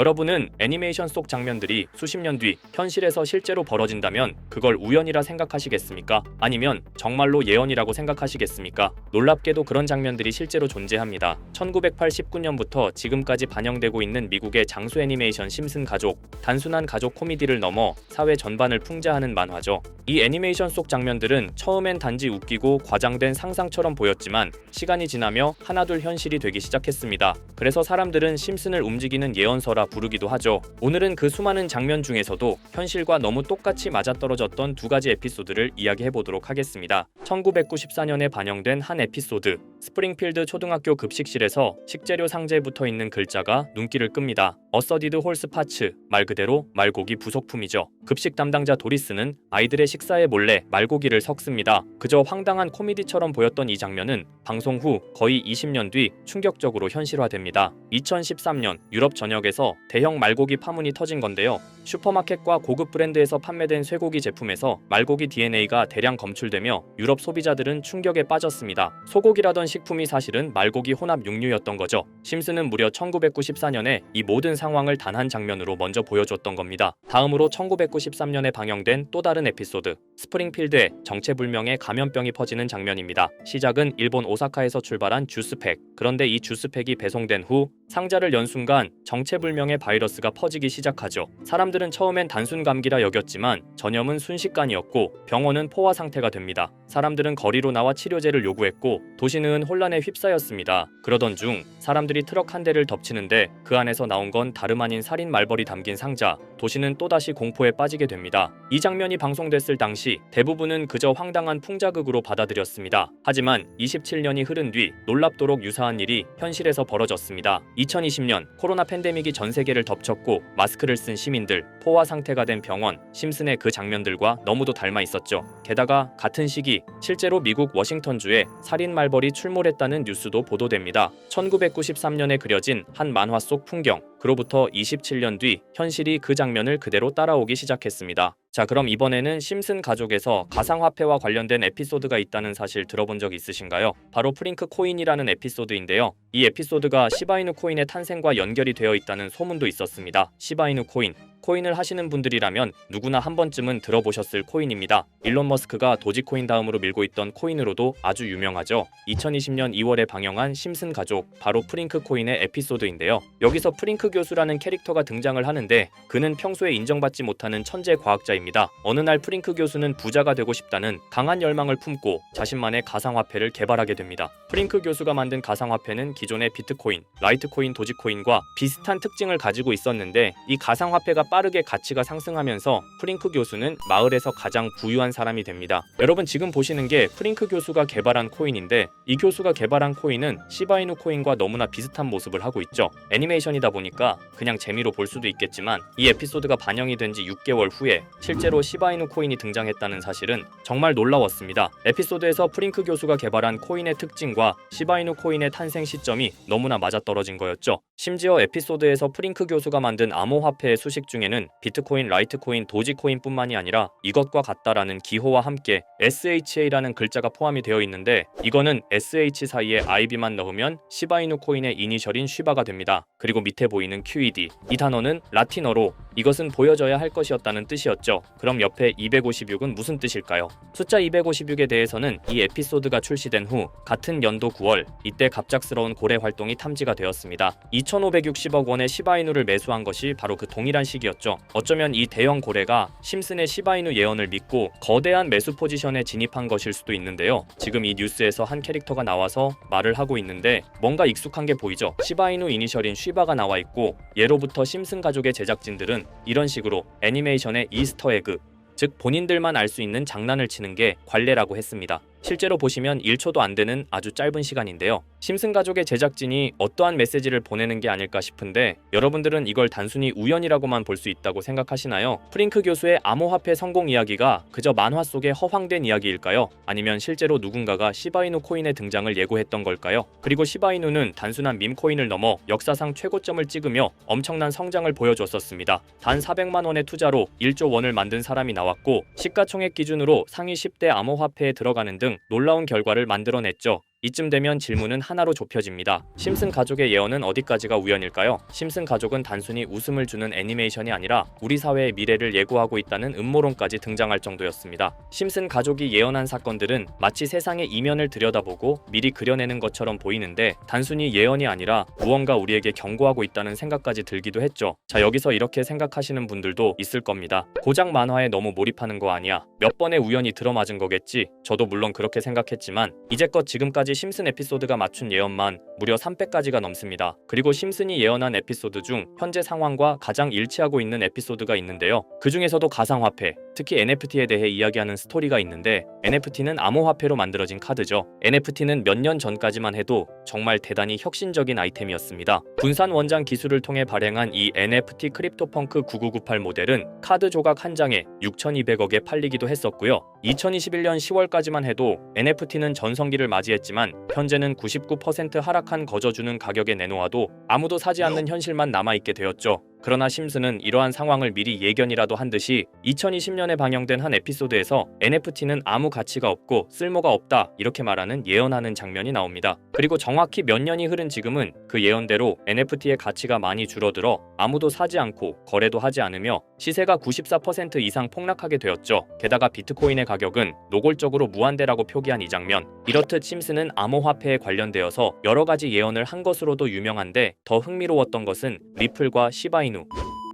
여러분은 애니메이션 속 장면들이 수십 년 뒤 현실에서 실제로 벌어진다면 그걸 우연이라 생각하시겠습니까? 아니면 정말로 예언이라고 생각하시겠습니까? 놀랍게도 그런 장면들이 실제로 존재합니다. 1989년부터 지금까지 반영되고 있는 미국의 장수 애니메이션 심슨 가족. 단순한 가족 코미디를 넘어 사회 전반을 풍자하는 만화죠. 이 애니메이션 속 장면들은 처음엔 단지 웃기고 과장된 상상처럼 보였지만 시간이 지나며 하나둘 현실이 되기 시작했습니다. 그래서 사람들은 심슨을 움직이는 예언서라 부르기도 하죠. 오늘은 그 수많은 장면 중에서도 현실과 너무 똑같이 맞아떨어졌던 두 가지 에피소드를 이야기해보도록 하겠습니다. 1994년에 반영된 한 에피소드. 스프링필드 초등학교 급식실에서 식재료 상자에 붙어있는 글자가 눈길을 끕니다. 어서디드 홀스 파츠, 말 그대로 말고기 부속품이죠. 급식 담당자 도리스는 아이들의 식사에 몰래 말고기를 섞습니다. 그저 황당한 코미디처럼 보였던 이 장면은 방송 후 거의 20년 뒤 충격적으로 현실화됩니다. 2013년 유럽 전역에서 대형 말고기 파문이 터진 건데요. 슈퍼마켓과 고급 브랜드에서 판매된 쇠고기 제품에서 말고기 DNA가 대량 검출되며 유럽 소비자들은 충격에 빠졌습니다. 소고기라던 식품이 사실은 말고기 혼합 육류였던 거죠. 심슨은 무려 1994년에 이 모든 상황을 단 한 장면으로 먼저 보여줬던 겁니다. 다음으로 1993년에 방영된 또 다른 에피소드. 스프링필드에 정체불명의 감염병이 퍼지는 장면입니다. 시작은 일본 오사카에서 출발한 주스팩. 그런데 이 주스팩이 배송된 후 상자를 연 순간 정체불명의 바이러스가 퍼지기 시작하죠. 사람들은 처음엔 단순 감기라 여겼지만 전염은 순식간이었고 병원은 포화 상태가 됩니다. 사람들은 거리로 나와 치료제를 요구했고 도시는 혼란에 휩싸였습니다. 그러던 중 사람들이 트럭 한 대를 덮치는데 그 안에서 나온 건 다름 아닌 살인 말벌이 담긴 상자. 도시는 또다시 공포에 빠지게 됩니다. 이 장면이 방송됐을 당시 대부분은 그저 황당한 풍자극으로 받아들였습니다. 하지만 27년이 흐른 뒤 놀랍도록 유사한 일이 현실에서 벌어졌습니다. 2020년 코로나 팬데믹이 전 세계를 덮쳤고 마스크를 쓴 시민들, 포화 상태가 된 병원, 심슨의 그 장면들과 너무도 닮아 있었죠. 게다가 같은 시기 실제로 미국 워싱턴주에 살인 말벌이 출몰했다는 뉴스도 보도됩니다. 1993년에 그려진 한 만화 속 풍경. 그로부터 27년 뒤 현실이 그 장면을 그대로 따라오기 시작했습니다. 자, 그럼 이번에는 심슨 가족에서 가상화폐와 관련된 에피소드가 있다는 사실 들어본 적 있으신가요? 바로 프링크 코인이라는 에피소드인데요. 이 에피소드가 시바이누 코인의 탄생과 연결이 되어 있다는 소문도 있었습니다. 시바이누 코인. 코인을 하시는 분들이라면 누구나 한 번쯤은 들어보셨을 코인입니다. 일론 머스크가 도지코인 다음으로 밀고 있던 코인으로도 아주 유명하죠. 2020년 2월에 방영한 심슨 가족, 바로 프링크 코인의 에피소드인데요. 여기서 프링크 교수라는 캐릭터가 등장을 하는데 그는 평소에 인정받지 못하는 천재 과학자입니다. 어느 날 프링크 교수는 부자가 되고 싶다는 강한 열망을 품고 자신만의 가상화폐를 개발하게 됩니다. 프링크 교수가 만든 가상화폐는 기존의 비트코인, 라이트코인, 도지코인과 비슷한 특징을 가지고 있었는데 이 가상화폐가 빠르게 가치가 상승하면서 프링크 교수는 마을에서 가장 부유한 사람이 됩니다. 여러분 지금 보시는 게 프링크 교수가 개발한 코인인데 이 교수가 개발한 코인은 시바이누 코인과 너무나 비슷한 모습을 하고 있죠. 애니메이션이다 보니까 그냥 재미로 볼 수도 있겠지만 이 에피소드가 반영이 된 지 6개월 후에 실제로 시바이누 코인이 등장했다는 사실은 정말 놀라웠습니다. 에피소드에서 프링크 교수가 개발한 코인의 특징과 시바이누 코인의 탄생 시점이 너무나 맞아떨어진 거였죠. 심지어 에피소드에서 프링크 교수가 만든 암호화폐의 수식 중에는 비트코인, 라이트코인, 도지코인뿐만이 아니라 이것과 같다라는 기호와 함께 SHA라는 글자가 포함이 되어 있는데 이거는 SH 사이에 IB만 넣으면 시바이누 코인의 이니셜인 쉬바가 됩니다. 그리고 밑에 보이는 QED, 이 단어는 라틴어로 이것은 보여져야 할 것이었다는 뜻이었죠. 그럼 옆에 256은 무슨 뜻일까요? 숫자 256에 대해서는 이 에피소드가 출시된 후 같은 연도 9월 이때 갑작스러운 고래 활동이 탐지가 되었습니다. 2,560억 원의 시바이누를 매수한 것이 바로 그 동일한 시기였죠. 어쩌면 이 대형 고래가 심슨의 시바이누 예언을 믿고 거대한 매수 포지션에 진입한 것일 수도 있는데요. 지금 이 뉴스에서 한 캐릭터가 나와서 말을 하고 있는데 뭔가 익숙한 게 보이죠. 시바이누 이니셜인 쉬바가 나와 있고 예로부터 심슨 가족의 제작진들은 이런 식으로 애니메이션의 이스터 에그, 즉 본인들만 알 수 있는 장난을 치는 게 관례라고 했습니다. 실제로 보시면 1초도 안 되는 아주 짧은 시간인데요. 심슨 가족의 제작진이 어떠한 메시지를 보내는 게 아닐까 싶은데 여러분들은 이걸 단순히 우연이라고만 볼 수 있다고 생각하시나요? 프링크 교수의 암호화폐 성공 이야기가 그저 만화 속의 허황된 이야기일까요? 아니면 실제로 누군가가 시바이누 코인의 등장을 예고했던 걸까요? 그리고 시바이누는 단순한 밈코인을 넘어 역사상 최고점을 찍으며 엄청난 성장을 보여줬었습니다. 단 400만 원의 투자로 1조 원을 만든 사람이 나왔고 시가총액 기준으로 상위 10대 암호화폐에 들어가는 등 놀라운 결과를 만들어냈죠. 이쯤 되면 질문은 하나로 좁혀집니다. 심슨 가족의 예언은 어디까지가 우연일까요? 심슨 가족은 단순히 웃음을 주는 애니메이션이 아니라 우리 사회의 미래를 예고하고 있다는 음모론까지 등장할 정도였습니다. 심슨 가족이 예언한 사건들은 마치 세상의 이면을 들여다보고 미리 그려내는 것처럼 보이는데 단순히 예언이 아니라 무언가 우리에게 경고하고 있다는 생각까지 들기도 했죠. 자, 여기서 이렇게 생각하시는 분들도 있을 겁니다. 고작 만화에 너무 몰입하는 거 아니야? 몇 번의 우연이 들어맞은 거겠지? 저도 물론 그렇게 생각했지만 이제껏 지금까지 심슨 에피소드가 맞춘 예언만 무려 300가지가 넘습니다. 그리고 심슨이 예언한 에피소드 중 현재 상황과 가장 일치하고 있는 에피소드가 있는데요. 그 중에서도 가상화폐, 특히 NFT에 대해 이야기하는 스토리가 있는데 NFT는 암호화폐로 만들어진 카드죠. NFT는 몇 년 전까지만 해도 정말 대단히 혁신적인 아이템이었습니다. 분산 원장 기술을 통해 발행한 이 NFT 크립토펑크 9998 모델은 카드 조각 한 장에 6,200억에 팔리기도 했었고요. 2021년 10월까지만 해도 NFT는 전성기를 맞이했지만 현재는 99% 하락한 거저주는 가격에 내놓아도 아무도 사지 않는 현실만 남아있게 되었죠. 그러나 심슨은 이러한 상황을 미리 예견이라도 한 듯이 2020년에 방영된 한 에피소드에서 NFT는 아무 가치가 없고 쓸모가 없다 이렇게 말하는 예언하는 장면이 나옵니다. 그리고 정확히 몇 년이 흐른 지금은 그 예언대로 NFT의 가치가 많이 줄어들어 아무도 사지 않고 거래도 하지 않으며 시세가 94% 이상 폭락하게 되었죠. 게다가 비트코인의 가격은 노골적으로 무한대라고 표기한 이 장면. 이렇듯 심슨은 암호화폐에 관련되어서 여러 가지 예언을 한 것으로도 유명한데 더 흥미로웠던 것은 리플과 시바이누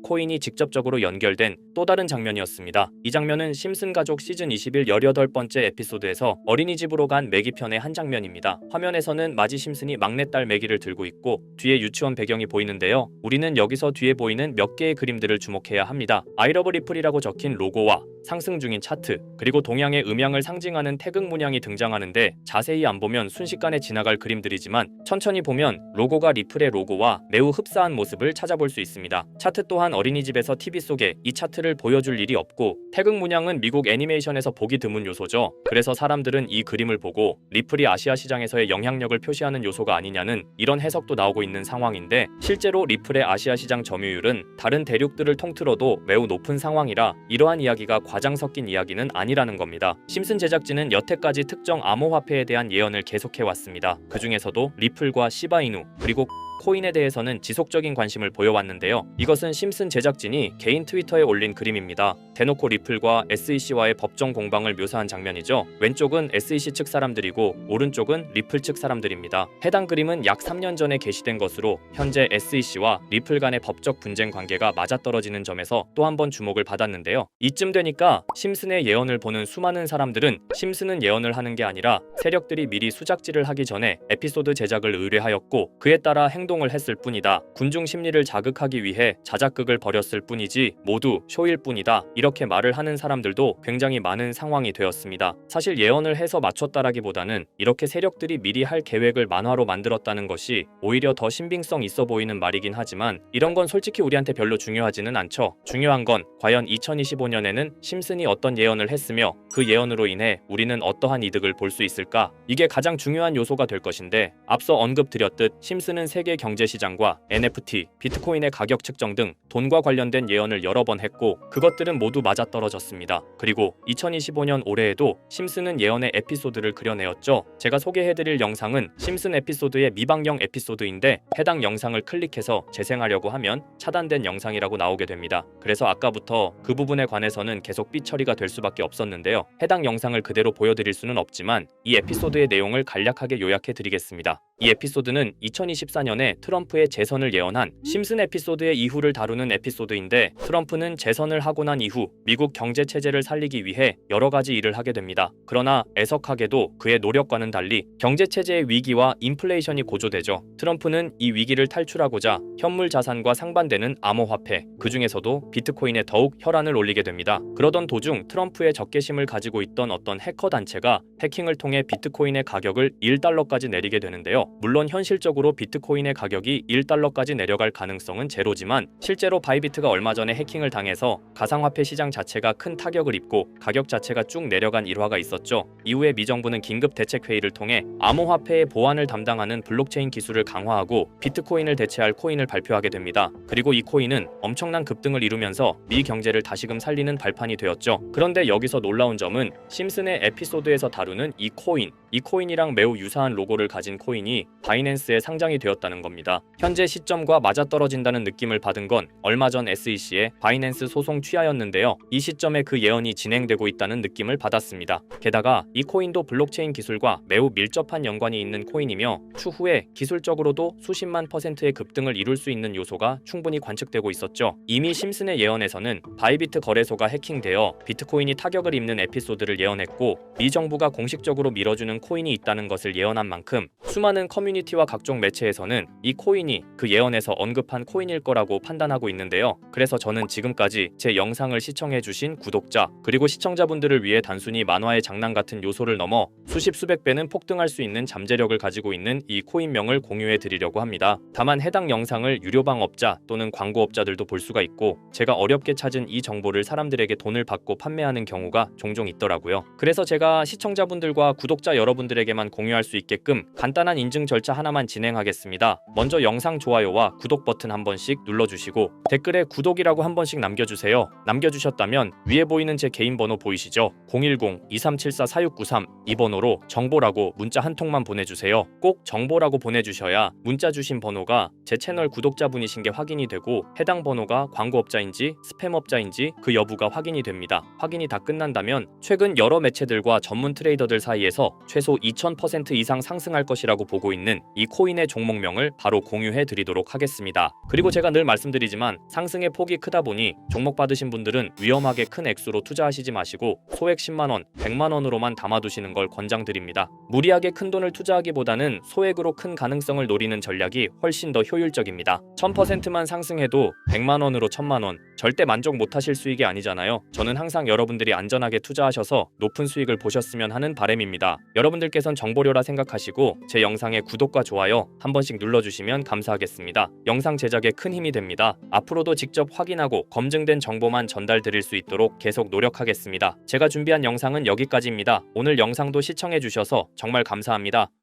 코인이 직접적으로 연결된 또 다른 장면이었습니다. 이 장면은 심슨 가족 시즌 21 18번째 에피소드에서 어린이집으로 간 매기 편의 한 장면입니다. 화면에서는 마지 심슨이 막내딸 매기를 들고 있고 뒤에 유치원 배경이 보이는데요. 우리는 여기서 뒤에 보이는 몇 개의 그림들을 주목해야 합니다. I love 리플이라고 적힌 로고와 상승 중인 차트, 그리고 동양의 음양을 상징하는 태극 문양이 등장하는데 자세히 안 보면 순식간에 지나갈 그림들이지만 천천히 보면 로고가 리플의 로고와 매우 흡사한 모습을 찾아볼 수 있습니다. 차트 또한 어린이집에서 TV 속에 이 차트를 보여줄 일이 없고 태극 문양은 미국 애니메이션에서 보기 드문 요소죠. 그래서 사람들은 이 그림을 보고 리플이 아시아 시장에서의 영향력을 표시하는 요소가 아니냐는 이런 해석도 나오고 있는 상황인데 실제로 리플의 아시아 시장 점유율은 다른 대륙들을 통틀어도 매우 높은 상황이라 이러한 이야기가 과장 섞인 이야기는 아니라는 겁니다. 심슨 제작진은 여태까지 특정 암호화폐에 대한 예언을 계속해왔습니다. 그 중에서도 리플과 시바이누 그리고 코인에 대해서는 지속적인 관심을 보여왔는데요. 이것은 심슨 제작진이 개인 트위터에 올린 그림입니다. 대놓고 리플과 SEC와의 법정 공방을 묘사한 장면이죠. 왼쪽은 SEC 측 사람들이고 오른쪽은 리플 측 사람들입니다. 해당 그림은 약 3년 전에 게시된 것으로 현재 SEC와 리플 간의 법적 분쟁 관계가 맞아떨어지는 점에서 또 한 번 주목을 받았는데요. 이쯤 되니까 심슨의 예언을 보는 수많은 사람들은 심슨은 예언을 하는 게 아니라 세력들이 미리 수작질을 하기 전에 에피소드 제작을 의뢰하였고 그에 따라 행동을 했을 뿐이다. 군중 심리를 자극하기 위해 자작극을 벌였을 뿐이지 모두 쇼일 뿐이다. 이렇게 말을 하는 사람들도 굉장히 많은 상황이 되었습니다. 사실 예언을 해서 맞췄다라기보다는 이렇게 세력들이 미리 할 계획을 만화로 만들었다는 것이 오히려 더 신빙성 있어 보이는 말이긴 하지만 이런 건 솔직히 우리한테 별로 중요하지는 않죠. 중요한 건 과연 2025년에는 심슨이 어떤 예언을 했으며 그 예언으로 인해 우리는 어떠한 이득을 볼 수 있을까? 이게 가장 중요한 요소가 될 것인데 앞서 언급드렸듯 심슨은 세계 경제시장과 NFT, 비트코인의 가격 측정 등 돈과 관련된 예언을 여러 번 했고 그것들은 모두 맞아떨어졌습니다. 그리고 2025년 올해에도 심슨은 예언의 에피소드를 그려내었죠. 제가 소개해드릴 영상은 심슨 에피소드의 미방영 에피소드인데 해당 영상을 클릭해서 재생하려고 하면 차단된 영상이라고 나오게 됩니다. 그래서 아까부터 그 부분에 관해서는 계속 삐처리가 될 수밖에 없었는데요. 해당 영상을 그대로 보여드릴 수는 없지만 이 에피소드의 내용을 간략하게 요약해드리겠습니다. 이 에피소드는 2024년에 트럼프의 재선을 예언한 심슨 에피소드의 이후를 다루는 에피소드인데 트럼프는 재선을 하고 난 이후 미국 경제 체제를 살리기 위해 여러 가지 일을 하게 됩니다. 그러나 애석하게도 그의 노력과는 달리 경제 체제의 위기와 인플레이션이 고조되죠. 트럼프는 이 위기를 탈출하고자 현물 자산과 상반되는 암호화폐, 그 중에서도 비트코인에 더욱 혈안을 올리게 됩니다. 그러던 도중 트럼프의 적개심을 가지고 있던 어떤 해커 단체가 해킹을 통해 비트코인의 가격을 1달러까지 내리게 되는데요. 물론 현실적으로 비트코인의 가격이 1달러까지 내려갈 가능성은 제로지만 실제로 바이비트가 얼마 전에 해킹을 당해서 가상화폐 시장 자체가 큰 타격을 입고 가격 자체가 쭉 내려간 일화가 있었죠. 이후에 미 정부는 긴급 대책 회의를 통해 암호화폐의 보안을 담당하는 블록체인 기술을 강화하고 비트코인을 대체할 코인을 발표하게 됩니다. 그리고 이 코인은 엄청난 급등을 이루면서 미 경제를 다시금 살리는 발판이 되었죠. 그런데 여기서 놀라운 점은 심슨의 에피소드에서 다루는 이 코인, 이 코인이랑 매우 유사한 로고를 가진 코인이 바이낸스에 상장이 되었다는 겁니다. 현재 시점과 맞아떨어진다는 느낌을 받은 건 얼마 전 SEC의 바이낸스 소송 취하였는데요. 이 시점에 그 예언이 진행되고 있다는 느낌을 받았습니다. 게다가 이 코인도 블록체인 기술과 매우 밀접한 연관이 있는 코인이며 추후에 기술적으로도 수십만 %의 급등을 이룰 수 있는 요소가 충분히 관측되고 있었죠. 이미 심슨의 예언에서는 바이비트 거래소가 해킹되어 비트코인이 타격을 입는 에피소드를 예언했고 미 정부가 공식적으로 밀어주는 코인이 있다는 것을 예언한 만큼 수많은 커뮤니티와 각종 매체에서는 이 코인이 그 예언에서 언급한 코인일 거라고 판단하고 있는데요. 그래서 저는 지금까지 제 영상을 시청해주신 구독자 그리고 시청자분들을 위해 단순히 만화의 장난 같은 요소를 넘어 수십 수백 배는 폭등할 수 있는 잠재력을 가지고 있는 이 코인명을 공유해 드리려고 합니다. 다만 해당 영상을 유료방업자 또는 광고업자들도 볼 수가 있고 제가 어렵게 찾은 이 정보를 사람들에게 돈을 받고 판매하는 경우가 종종 있더라고요. 그래서 제가 시청자분들과 구독자 여러분들에게만 공유할 수 있게끔 간단한 인증 절차 하나만 진행하겠습니다. 먼저 영상 좋아요와 구독 버튼 한 번씩 눌러주시고 댓글에 구독이라고 한 번씩 남겨주세요. 남겨주셨다면 위에 보이는 제 개인 번호 보이시죠? 010-2374-4693 이 번호로 정보라고 문자 한 통만 보내주세요. 꼭 정보라고 보내주셔야 문자 주신 번호가 제 채널 구독자분이신 게 확인이 되고 해당 번호가 광고업자인지 스팸업자인지 그 여부가 확인이 됩니다. 확인이 다 끝난다면 최근 여러 매체들과 전문 트레이더들 사이에서 최소 2000% 이상 상승할 것이라고 보고 있는 이 코인의 종목명을 바로 공유해 드리도록 하겠습니다. 그리고 제가 늘 말씀드리지만 상승의 폭이 크다 보니 종목 받으신 분들은 위험하게 큰 액수로 투자하시지 마시고 소액 10만원, 100만원으로만 담아두시는 걸 권장드립니다. 무리하게 큰 돈을 투자하기보다는 소액으로 큰 가능성을 노리는 전략이 훨씬 더 효율적입니다. 1000%만 상승해도 100만원으로 1000만원 절대 만족 못하실 수익이 아니잖아요. 저는 항상 여러분들이 안전하게 투자하셔서 높은 수익을 보셨으면 하는 바람입니다. 여러분들께선 정보료라 생각하시고 제 영상에 구독과 좋아요 한 번씩 눌러주시면 감사하겠습니다. 영상 제작에 큰 힘이 됩니다. 앞으로도 직접 확인하고 검증된 정보만 전달드릴 수 있도록 계속 노력하겠습니다. 제가 준비한 영상은 여기까지입니다. 오늘 영상도 시청해주셔서 정말 감사합니다.